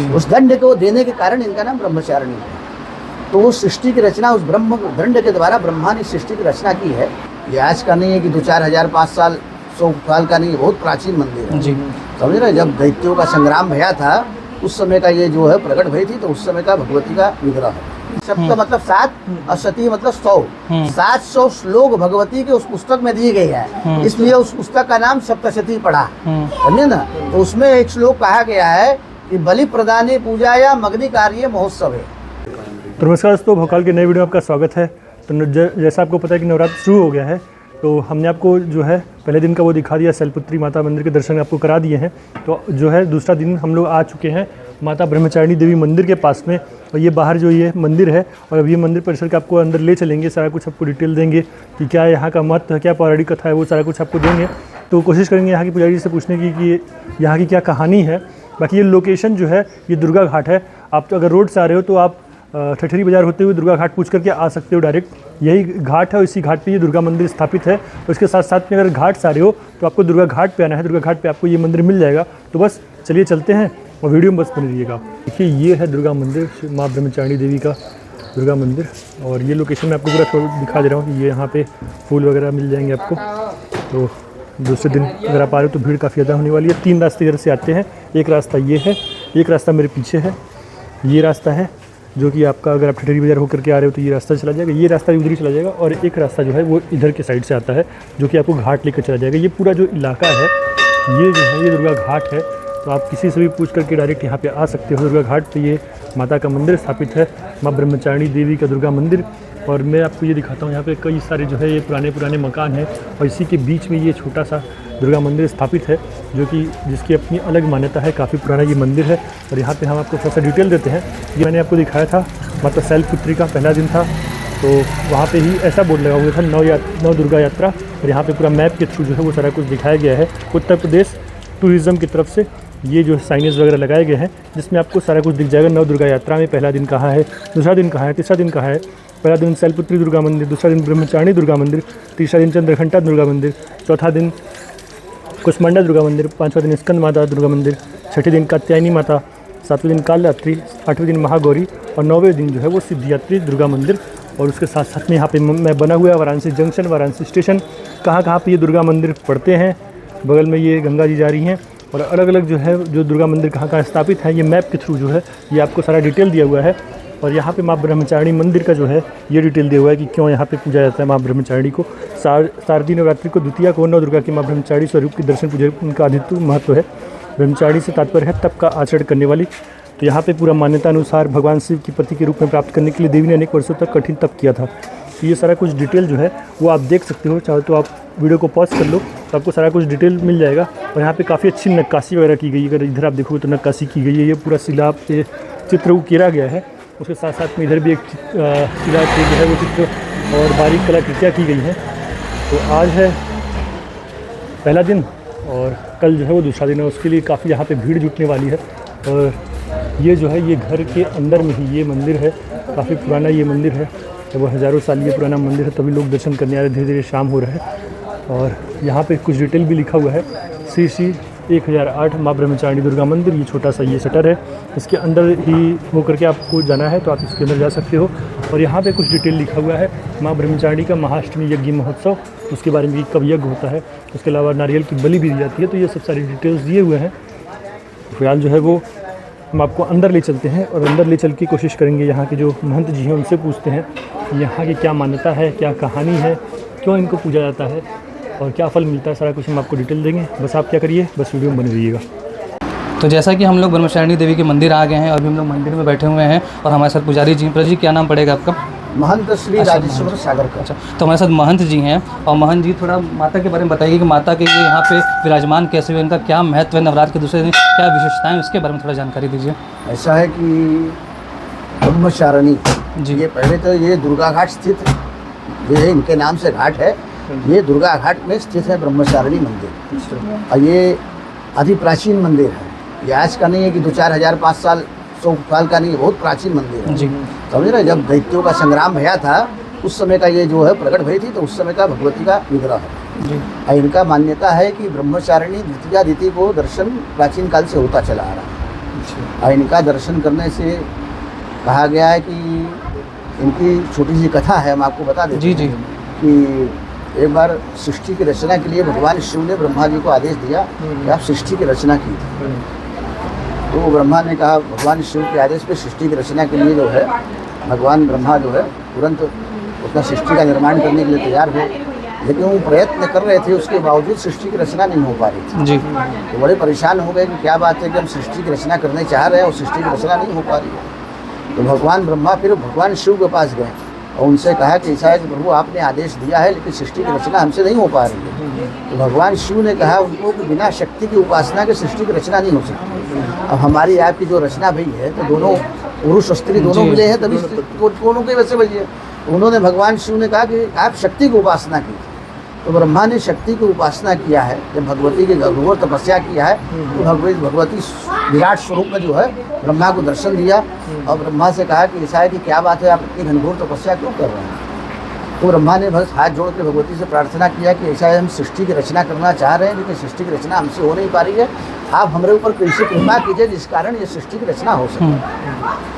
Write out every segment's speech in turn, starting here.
उस दंड को देने के कारण इनका नाम ब्रह्मचारिणी है। तो वो सृष्टि की रचना उस ब्रह्म दंड के द्वारा ब्रह्मा ने सृष्टि की रचना की है। ये आज का नहीं है कि 2-4 हज़ार 5 साल 100 साल का नहीं, बहुत प्राचीन मंदिर है जी। समझ रहे, जब दैत्यों का संग्राम भया था उस समय का ये जो है प्रकट भई थी, तो उस समय का भगवती का विग्रह है। सप्त मतलब 7 और सती मतलब 100। 700 श्लोक भगवती के उस पुस्तक में दिए गए हैं, इसलिए उस पुस्तक का नाम सप्तशती पढ़ा, समझे ना। तो उसमें एक श्लोक कहा गया है कि बलि प्रदाने पूजा या मग्नि कार्य महोत्सव है। तो नमस्कार दोस्तों, भोकाल के नए वीडियो में आपका स्वागत है। तो जैसा आपको पता है कि नवरात्र शुरू हो गया है, तो हमने आपको जो है पहले दिन का वो दिखा दिया, शैलपुत्री माता मंदिर के दर्शन आपको करा दिए हैं। तो जो है दूसरा दिन हम लोग आ चुके हैं माता ब्रह्मचारिणी देवी मंदिर के पास में, और ये बाहर जो ये मंदिर है, और अब ये मंदिर परिसर के आपको अंदर ले चलेंगे, सारा कुछ आपको डिटेल देंगे कि क्या यहाँ का महत्व है, क्या पौराणिक कथा है, वो सारा कुछ आपको देंगे। तो कोशिश करेंगे यहाँ की पुजारी से पूछने की कि यहाँ की क्या कहानी है। बाकी ये लोकेशन जो है ये दुर्गा घाट है। आप तो अगर रोड से आ रहे हो तो आप ठठरी बाजार होते हुए दुर्गा घाट पूछ करके आ सकते हो डायरेक्ट। यही घाट है और इसी घाट पे ये दुर्गा मंदिर स्थापित है। तो इसके साथ साथ में अगर घाट से आ रहे हो तो आपको दुर्गा घाट पे आना है। दुर्गा घाट पे आपको ये मंदिर मिल जाएगा। तो बस चलिए चलते हैं और वीडियो में बस बने रहिएगा। देखिए ये है दुर्गा मंदिर, माँ ब्रह्मचारिणी देवी का दुर्गा मंदिर, और ये लोकेशन मैं आपको पूरा दिखा दे रहा हूँ कि ये यहाँ पे फूल वगैरह मिल जाएंगे आपको। तो दूसरे दिन अगर आप आ रहे हो तो भीड़ काफ़ी ज़्यादा होने वाली है। 3 रास्ते इधर से आते हैं। एक रास्ता ये है, एक रास्ता मेरे पीछे है, ये रास्ता है जो कि आपका अगर आप ठठरी बाजार होकर के आ रहे हो तो ये रास्ता चला जाएगा, ये रास्ता उधर ही चला जाएगा, और एक रास्ता जो है वो इधर के साइड से आता है जो कि आपको घाट लेकर चला जाएगा। ये पूरा जो इलाका है ये जो है ये दुर्गा घाट है। तो आप किसी से भी पूछ करके डायरेक्ट यहाँ पे आ सकते हो। दुर्गा घाट पे ये माता का मंदिर स्थापित है, माँ ब्रह्मचारिणी देवी का दुर्गा मंदिर। और मैं आपको ये दिखाता हूँ, यहाँ पे कई सारे जो है ये पुराने मकान हैं, और इसी के बीच में ये छोटा सा दुर्गा मंदिर स्थापित है जो कि जिसकी अपनी अलग मान्यता है। काफ़ी पुराना ये मंदिर है। और यहाँ पे हम आपको थोड़ा सा डिटेल देते हैं। ये मैंने आपको दिखाया था माता शैलपुत्री का पहला दिन था, तो वहाँ पे ही ऐसा बोर्ड लगा हुआ था नव दुर्गा यात्रा। और यहाँ पे पूरा मैप के थ्रू जो है वो सारा कुछ दिखाया गया है। उत्तर प्रदेश टूरिज़्म की तरफ से ये जो साइनेज वगैरह लगाए गए हैं जिसमें आपको सारा कुछ दिख जाएगा। नव दुर्गा यात्रा में पहला दिन कहाँ है, दूसरा दिन कहाँ है, तीसरा दिन कहाँ है। पहला दिन शैलपुत्री दुर्गा मंदिर, दूसरा दिन ब्रह्मचारिणी दुर्गा मंदिर, तीसरा दिन चंद्रघंटा दुर्गा मंदिर, चौथा दिन कुष्मांडा दुर्गा मंदिर, 5वां दिन स्कंद माता दुर्गा मंदिर, 6ठे दिन कात्यायनी माता, 7वें दिन कालरात्रि, 8वें दिन महागौरी, और 9वें दिन जो है वो सिद्धियात्री दुर्गा मंदिर। और उसके साथ साथ में यहाँ पे मैं बना हुआ है वाराणसी जंक्शन, वाराणसी स्टेशन, कहाँ पे ये दुर्गा मंदिर पड़ते हैं। बगल में ये गंगा जी जा रही हैं, और अलग अलग जो है जो दुर्गा मंदिर कहाँ स्थापित है ये मैप के थ्रू जो है ये आपको सारा डिटेल दिया हुआ है। और यहाँ पे माँ ब्रह्मचारिणी मंदिर का जो है ये डिटेल दिया हुआ है कि क्यों यहाँ पे पूजा जाता है माँ ब्रह्मचारिणी को। शारदीय नवरात्रि को द्वितीया को नव दुर्गा की माँ ब्रह्मचारिणी स्वरूप की दर्शन पूजा उनका अधिक महत्व है। ब्रह्मचारिणी से तात्पर्य है तप का आचरण करने वाली। तो यहाँ पे पूरा मान्यता अनुसार भगवान शिव की पति के रूप में प्राप्त करने के लिए देवी ने अनेक वर्षों तक कठिन तप किया था। तो ये सारा कुछ डिटेल जो है वो आप देख सकते हो। चाहो तो आप वीडियो को पॉज कर लो तो आपको सारा कुछ डिटेल मिल जाएगा। और यहाँ पे काफ़ी अच्छी नक्काशी वगैरह की गई है। अगर इधर आप देखोगे तो नक्काशी की गई है, ये पूरा शिला पे चित्र उकेरा गया है। उसके साथ साथ में इधर भी एक शिला पे जो है वो चित्र और बारीक कलाकृतियाँ की गई हैं। तो आज है पहला दिन और कल जो है वो दूसरा दिन है। उसके लिए काफ़ी यहाँ पे भीड़ जुटने वाली है। और ये जो है ये घर के अंदर में ही ये मंदिर है, काफ़ी पुराना ये मंदिर है, वो हज़ारों साल ये पुराना मंदिर है। तभी लोग दर्शन करने आ रहे, धीरे धीरे शाम हो रहा है। और यहाँ पे कुछ डिटेल भी लिखा हुआ है, श्री 1008 माँ ब्रह्मचारिणी दुर्गा मंदिर। ये छोटा सा ये शटर है, इसके अंदर ही होकर के आपको जाना है तो आप इसके अंदर जा सकते हो। और यहाँ पे कुछ डिटेल लिखा हुआ है माँ ब्रह्मचारिणी का महाअष्टमी यज्ञ महोत्सव, उसके बारे में कब यज्ञ होता है, उसके अलावा नारियल की बलि भी दी जाती है। तो ये सब सारी डिटेल्स दिए हुए हैं। फिलहाल जो है वो हम आपको अंदर ले चलते हैं और अंदर ले चल के कोशिश करेंगे यहाँ के जो महंत जी हैं उनसे पूछते हैं यहाँ की क्या मान्यता है, क्या कहानी है, क्यों इनको पूजा जाता है और क्या फल मिलता है। सारा कुछ हम आपको डिटेल देंगे। बस आप क्या करिए, बस वीडियो में बने रहिएगा। तो जैसा कि हम लोग ब्रह्मचारिणी देवी के मंदिर आ गए हैं और अभी हम लोग मंदिर में बैठे हुए हैं और हमारे साथ पुजारी जी। प्रभु जी क्या नाम पड़ेगा आपका? महंत श्री राजेश्वर सागर का। अच्छा, तो हमारे साथ महंत जी हैं। और महंत जी थोड़ा माता के बारे में बताइए कि माता के लिए यहाँ पे विराजमान कैसे हुए, इनका क्या महत्व है, नवरात्र के दूसरे दिन क्या विशेषताएं, उसके बारे में थोड़ा जानकारी दीजिए। ऐसा है कि ब्रह्मचारिणी जी, ये पहले तो ये दुर्गा घाट स्थित ये इनके नाम से घाट है। ये दुर्गा घाट में स्थित है ब्रह्मचारिणी मंदिर, और ये अति प्राचीन मंदिर है। ये आज का नहीं है कि 2-4 हज़ार 5 साल 100 साल का नहीं, बहुत प्राचीन मंदिर है जी। समझ रहे, जब दैत्यों का संग्राम भया था उस समय का ये जो है प्रकट भई थी, तो उस समय का भगवती का विग्रह है जी। और इनका मान्यता है कि ब्रह्मचारिणी द्वितीया को दर्शन प्राचीन काल से होता चला आ रहा है। और इनका दर्शन करने से कहा गया है कि इनकी छोटी सी कथा है, हम आपको बता देते जी, जी। हैं कि एक बार सृष्टि की रचना के लिए भगवान शिव ने ब्रह्मा जी को आदेश दिया कि आप सृष्टि की रचना कीजिए। तो ब्रह्मा ने कहा, भगवान शिव के आदेश पे सृष्टि की रचना के लिए जो है भगवान ब्रह्मा जो है तुरंत उसका सृष्टि का निर्माण करने के लिए तैयार हुए, लेकिन वो प्रयत्न कर रहे थे, उसके बावजूद सृष्टि की रचना नहीं हो पा रही थी। जी। तो बड़े परेशान हो गए कि क्या बात है कि हम सृष्टि की रचना करने चाह रहे हैं और सृष्टि की रचना नहीं हो पा रही है। तो भगवान ब्रह्मा फिर भगवान शिव के पास गए और उनसे कहा कि ऐसा है कि प्रभु आपने आदेश दिया है लेकिन सृष्टि की रचना हमसे नहीं हो पा रही है। तो भगवान शिव ने कहा उनको कि बिना शक्ति की उपासना के सृष्टि की रचना नहीं हो सकती। अब हमारी आपकी जो रचना भई है तो दोनों पुरुष स्त्री दोनों मिले हैं तभी दोनों के वैसे भई है। उन्होंने भगवान शिव ने कहा कि आप शक्ति की उपासना कीजिए। तो ब्रह्मा ने शक्ति की उपासना किया है, जब भगवती की घोर तपस्या किया है तो भगवती विराट स्वरूप में जो है ब्रह्मा को दर्शन दिया और ब्रह्मा से कहा कि ऐसा है कि क्या बात है, आप इतनी घनघोर तपस्या क्यों कर रहे हैं। तो ब्रह्मा ने बस हाथ जोड़ के भगवती से प्रार्थना किया कि ऐसा है हम सृष्टि की रचना करना चाह रहे हैं लेकिन सृष्टि की रचना हमसे हो नहीं पा रही है, आप हमारे ऊपर कैसे कृपा कीजिए जिस कारण ये सृष्टि की रचना हो सके।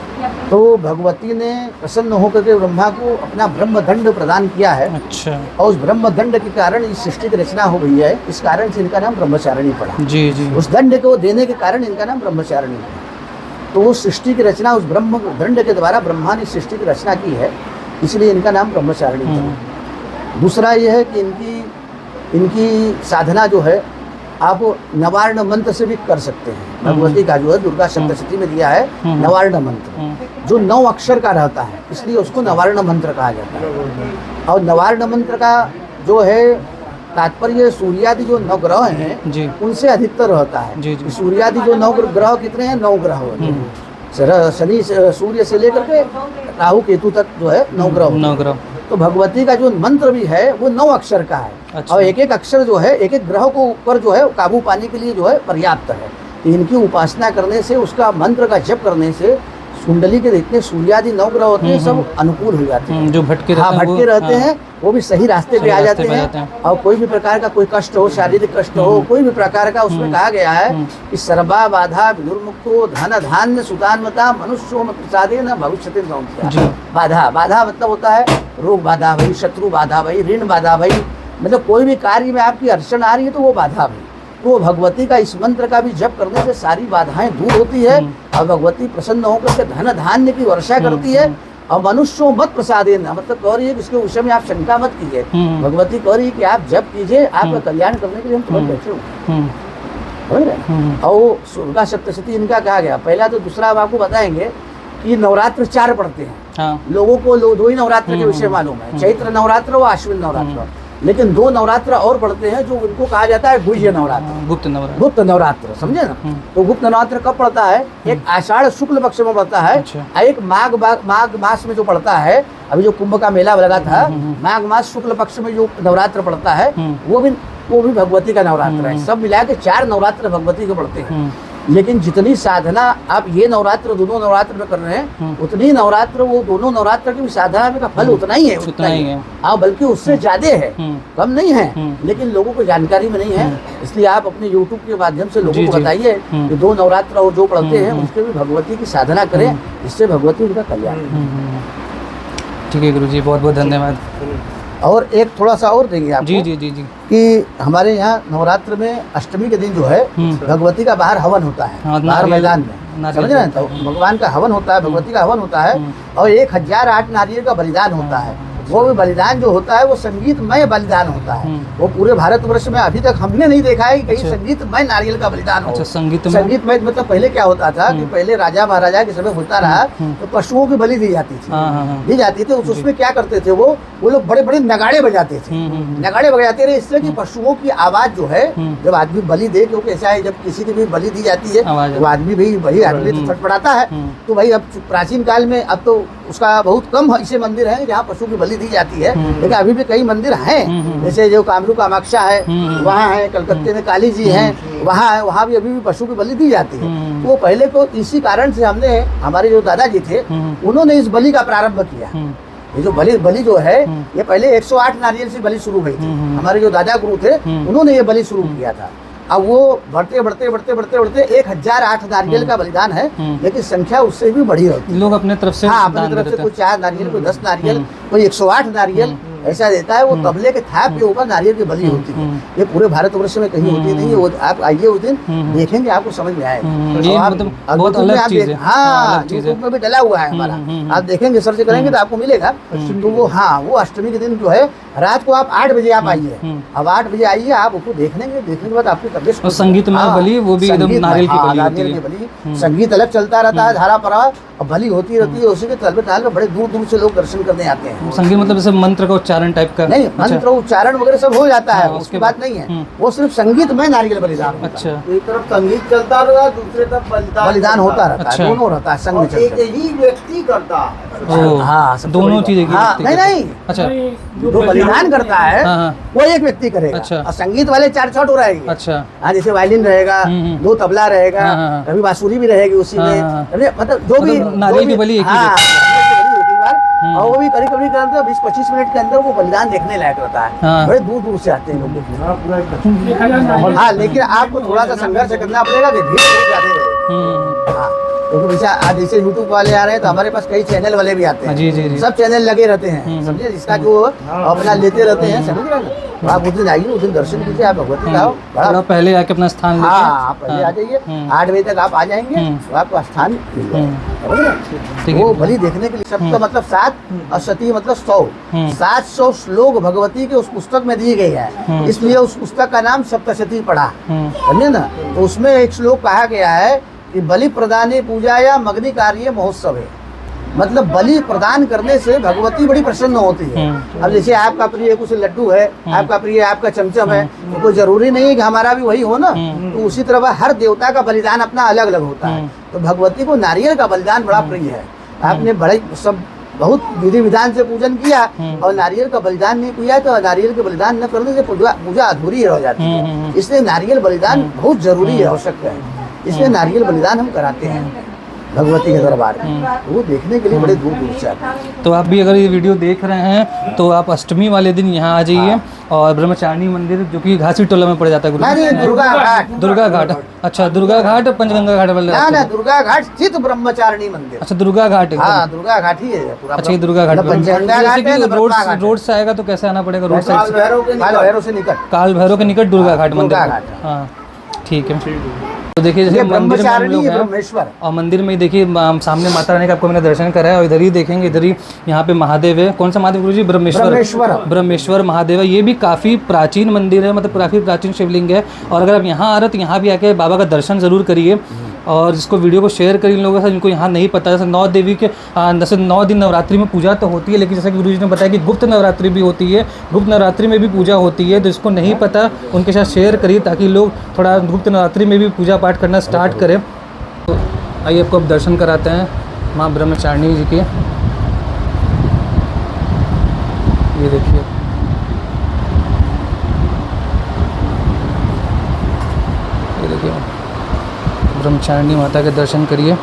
तो भगवती ने प्रसन्न होकर के ब्रह्मा को अपना ब्रह्मदंड प्रदान किया है। अच्छा। और उस ब्रह्मदंड के कारण इस सृष्टि की रचना हो गई है, इस कारण से इनका नाम ब्रह्मचारिणी पड़ा। जी, जी। उस दंड को देने के कारण इनका नाम ब्रह्मचारिणी पड़ा। तो वो सृष्टि की रचना उस ब्रह्म दंड के द्वारा ब्रह्मा ने सृष्टि की रचना की है, इसलिए इनका नाम ब्रह्मचारिणी पड़ा। दूसरा ये है कि इनकी साधना जो है आप नवार्ण मंत्र से भी कर सकते हैं। भगवती का जो है दुर्गा सप्तशती में दिया है नवार्ण मंत्र, जो 9 अक्षर का रहता है, इसलिए उसको नवार्ण मंत्र कहा जाता है। और नवार्ण मंत्र का जो है तात्पर्य सूर्यादि जो 9 ग्रह हैं उनसे अधिकतर रहता है। जी, जी। सूर्यादि जो 9 ग्रह कितने हैं? 9 ग्रह होते हैं। शनि सूर्य से लेकर के राहु केतु तक जो है 9 ग्रह। 9 ग्रह। तो भगवती का जो मंत्र भी है वो 9 अक्षर का है। अच्छा। और एक एक अक्षर जो है एक एक ग्रह को ऊपर जो है काबू पाने के लिए जो है पर्याप्त है। इनकी उपासना करने से, उसका मंत्र का जप करने से कुंडली के जितने सूर्यादि 9 ग्रह होते हैं सब अनुकूल हो जाते हैं। जो भटके रहते हैं वो भी सही रास्ते पे आ जाते हैं। और कोई भी प्रकार का कोई कष्ट हो, शारीरिक कष्ट हो, कोई भी प्रकार का, उसमें कहा गया है कि सर्वा बाधा विदुर्मुक्तो धन धान्य सुतान्मता मनुष्यो मत प्रसादे न भविष्यति संख्या। बाधा मतलब होता है रोग बाधा भई, शत्रु बाधा भई, ऋण बाधा भई, मतलब कोई भी कार्य में आपकी अड़चन आ रही है तो वो बाधा भई। तो भगवती का इस मंत्र का भी जप करने से सारी बाधाएं दूर होती है और भगवती प्रसन्न होकर के धन धान्य की वर्षा करती है। और मनुष्यों मत प्रसादे न, मतलब कह रही है कि इसके विषय में आप शंका मत कीजिए। भगवती कह रही है कि आप जप कीजिए, आपका कल्याण करने के लिए हम तुरंत बैठे हुए। और दुर्गा सप्तशती इनका कहा गया। पहला तो दूसरा अब आपको बताएंगे कि नवरात्र 4 पढ़ते हैं। लोगों को 2 ही नवरात्र के विषय मालूम है, चैत्र नवरात्र और आश्विन नवरात्र। लेकिन 2 नवरात्र और पढ़ते हैं जो उनको कहा जाता है गुह्य नवरात्र, गुप्त नवरात्र, समझे ना। तो गुप्त नवरात्र कब पड़ता है? एक आषाढ़ शुक्ल पक्ष में पड़ता है। एक माघ मास में जो पड़ता है, अभी जो कुंभ का मेला लगा था, माघ मास शुक्ल पक्ष में जो नवरात्र पड़ता है वो भी भगवती का नवरात्र है। सब मिला के 4 नवरात्र भगवती के पड़ते हैं। लेकिन जितनी साधना आप ये नवरात्र दोनों नवरात्र में कर रहे हैं, उतनी नवरात्र वो दोनों नवरात्र की भी साधना में का फल उतना ही है। हाँ, बल्कि उससे ज्यादा है, कम नहीं है। लेकिन लोगों को जानकारी में नहीं है, इसलिए आप अपने YouTube के माध्यम से लोगों को बताइए कि 2 नवरात्र और जो पढ़ते हैं उसके भी भगवती की साधना करें, इससे भगवती उनका कल्याण। ठीक है गुरु जी, बहुत बहुत धन्यवाद। और एक थोड़ा सा और देंगे आपको। जी कि हमारे यहाँ नवरात्र में अष्टमी के दिन जो है भगवती का बाहर हवन होता है, बाहर मैदान में, समझ रहे हैं। तो भगवान का हवन होता है, भगवती का हवन होता है और 1008 नारियल का बलिदान होता है। वो भी बलिदान जो होता है वो संगीतमय बलिदान होता है। वो पूरे भारतवर्ष में अभी तक हमने नहीं देखा है कि कहीं संगीतमय नारियल का बलिदान हो। संगीतमय मतलब पहले क्या होता था कि पहले राजा महाराजा के समय होता रहा तो पशुओं की बलि दी जाती थी। उसमें क्या करते थे वो लोग बड़े बड़े नगाड़े बजाते थे। नगाड़े बजाते रहे इसलिए कि पशुओं की आवाज जो है जब आदमी बलि दे, क्योंकि ऐसा है जब किसी की भी बलि दी जाती है वो आदमी भी वही आदमी तो छटपटाता है। तो भाई अब प्राचीन काल में अब तो उसका बहुत कम ऐसे मंदिर हैं जहाँ पशु की बलि दी जाती है, लेकिन अभी भी कई मंदिर हैं, जैसे जो कामरू कामाक्षा है वहाँ है, कलकत्ते में काली जी हैं वहाँ है, वहाँ भी अभी भी पशु की बलि दी जाती है। तो वो पहले को इसी कारण से हमने, हमारे जो दादाजी थे उन्होंने इस बलि का प्रारंभ किया। ये जो बलि जो है ये पहले 108 नारियल से बलि शुरू हुई थी। हमारे जो दादा गुरु थे उन्होंने ये बलि शुरू किया था। अब वो बढ़ते बढ़ते बढ़ते बढ़ते बढ़ते 1008 नारियल का बलिदान है, लेकिन संख्या उससे भी बड़ी होती है। लोग अपने तरफ से हाँ, अपनी दान तरफ से देते कोई हैं। 4 नारियल, कोई 10 नारियल, कोई 108 नारियल ऐसा देता है। वो तबले के थाप के ऊपर नारियल की बलि होती है। ये पूरे भारतवर्ष में कहीं होती नहीं है। वो आप आइए उस दिन देखेंगे, आपको समझ में आएगा। ये और आप- मतलब और बहुत YouTube में अलग आप चीज़ देख- है। हाँ, अलग चीज़ है। YouTube में भी डला हुआ है हमारा। आप देखेंगे, सर्च करेंगे तो आपको मिलेगा। तो वो हाँ, वो अष्टमी के दिन जो है रात को आप 8 बजे आप आइए। अब 8 बजे आइए, आप उसको देखने के बाद आपकी तबियत और संगीत में हाँ, बलि, वो भी एकदम संगीत में, नारियल की हाँ, बलि होती नारियल है। की बलि। संगीत अलग चलता रहता है, धारा प्रवाह, और बलि होती रहती है। उसी के तलबे ताल में बड़े दूर दूर से लोग दर्शन करने आते हैं। संगीत मतलब जैसे मंत्र का उच्चारण टाइप का? नहीं, अच्छा। मंत्र उच्चारण वगैरह सब हो जाता है, हाँ, उसकी उसके बात बाद- नहीं है। वो सिर्फ संगीत में नारियल बलिदान होता है। अच्छा। एक तरफ संगीत चलता रहा, दूसरे तरफ बलिदान होता रहता अच्छा। है, दोनों रहता है संग में और एक चलता है। ही व्यक्ति करता है। ओ, हाँ, सबसे दोनों बड़ी चीजें बात। हाँ, की नहीं नहीं, अच्छा जो बलिदान करता है हाँ, हाँ। वो एक व्यक्ति करेगा। अच्छा। और संगीत वाले 4 छठ हो रहेगी। अच्छा हाँ, जैसे वायलिन रहेगा, 2 तबला रहेगा, हाँ, हाँ, हाँ। कभी बांसुरी भी रहेगी उसी हाँ, में। हाँ। अरे, मतलब जो भी मतलब नारियल जो भी- की बलि एक ही हाँ, देता नारियल की बलि एक ही बार। और वो भी करीब करीब 20-25 मिनट के अंदर वो बलिदान देखने लायक रहता है। हाँ। बड़े दूर दूर से आते हैं लोग देखने। हाँ, लेकिन आपको थोड़ा सा संघर्ष करना पड़ेगा कि भीड़ बहुत ज्यादा रहेगी। हाँ, क्योंकि जैसे आज जैसे यूट्यूब वाले आ रहे हैं तो हमारे पास कई चैनल वाले भी आते हैं। जी, जी, जी। सब चैनल लगे रहते हैं, समझे, जिसका जो अपना लेते रहते हैं, समझ रहे हैं ना। तो आप उस दिन आइए, उस दिन दर्शन कीजिए, आप भगवती का हो थोड़ा बड़ा। पहले आके अपना स्थान लेके हाँ, आप पहले आ जाइए, 8 बजे तक आप आ जाएंगे तो आपको स्थान मिल जाएगा, समझ रहे हैं? ठीक है। वो बलि देखने के लिए सप्त मतलब 7 और सती मतलब 100, 700 श्लोक भगवती के उस पुस्तक में दिए गए हैं। इसलिए उस पुस्तक का नाम सप्तशती पढ़ा, समझे ना। तो उसमें एक श्लोक कहा गया है कि बलि प्रदाने पूजा या मग्नि कार्य महोत्सव है। मतलब बलि प्रदान करने से भगवती बड़ी प्रसन्न होती है। अब जैसे आपका प्रिय कुछ लड्डू है, आपका प्रिय आपका चमचम है, तो कोई जरूरी नहीं है कि हमारा भी वही हो ना। तो उसी तरह हर देवता का बलिदान अपना अलग अलग होता है। तो भगवती को नारियल का बलिदान बड़ा प्रिय है। आपने बड़े सब बहुत विधि विधान से पूजन किया और नारियल का बलिदान नहीं किया तो नारियल के बलिदान न करने से पूजा अधूरी रह जाती है। इसलिए नारियल बलिदान बहुत जरूरी है, आवश्यक है। इसलिए नारियल बलिदान हम कराते हैं भगवती के दरबार में। वो देखने के लिए बड़े दूर दूर से आते हैं। तो आप भी अगर ये वीडियो देख रहे हैं तो आप अष्टमी वाले दिन यहाँ आ जाइए। और ब्रह्मचारिणी मंदिर जो कि घासी टोला में पड़ जाता है नहीं, गुरु, दुर्गा घाट। दुर्गा घाट। अच्छा, दुर्गा घाट पंचगंगा घाट वाले ना रास्ते ना, में। दुर्गा घाट स्थित ब्रह्मचारिणी मंदिर। अच्छा, दुर्गा घाट एकदम। हाँ, दुर्गा घाट ही है पूरा। अच्छा, ये दुर्गा घाट ना पंचगंगा घाट है, ना रोड ब्रह्मा घाट है। रोड से आएगा तो कैसे आना पड़ेगा? रोड काल साइड भैरव के काल भैरव से निकट। काल भैरव के निकट दुर्गा घाट मंदिर। दुर्गा घाट। हाँ, ठीक है। तो देखिए ये जैसे मंदिर में हम ब्रह्मचारिणी लोग है, हैं ब्रह्मेश्वर। और मंदिर में ही देखिए सामने माता रानी का आपको मैंने दर्शन कराया। और इधर ही देखेंगे, इधर ही यहाँ पे महादेव है। कौन सा महादेव गुरुजी? ब्रह्मेश्वर। ब्रह्मेश्वर महादेव है। ये भी काफ़ी प्राचीन मंदिर है, मतलब काफ़ी प्राचीन शिवलिंग है। और अगर आप यहाँ आ रहे हो तो यहाँ भी आके बाबा का दर्शन ज़रूर करिए। और जिसको वीडियो को शेयर करिए इन लोगों के साथ जिनको यहाँ नहीं पता। जैसे 9 देवी के जैसे 9 दिन नवरात्रि में पूजा तो होती है, लेकिन जैसे कि गुरुजी ने बताया कि गुप्त नवरात्रि भी होती है, गुप्त नवरात्रि में भी पूजा होती है। तो जिसको नहीं पता उनके साथ शेयर करिए ताकि लोग थोड़ा गुप्त नवरात्रि में भी पूजा पाठ करना स्टार्ट करें। तो आइए आपको अब दर्शन कराते हैं माँ ब्रह्मचारिणी जी के। ये देखिए, ये देखिए ब्रह्मचारिणी माता के दर्शन करिए।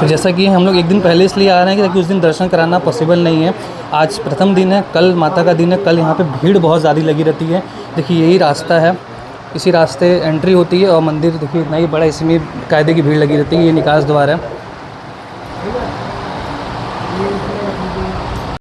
तो जैसा कि हम लोग एक दिन पहले इसलिए आ रहे हैं कि ताकि उस दिन दर्शन कराना पॉसिबल नहीं है। आज प्रथम दिन है, कल माता का दिन है। कल यहाँ पे भीड़ बहुत ज़्यादा लगी रहती है। देखिए यही रास्ता है, इसी रास्ते एंट्री होती है और मंदिर देखिए इतना ही बड़ा, इसमें कायदे की भीड़ लगी रहती है। ये निकास द्वार है।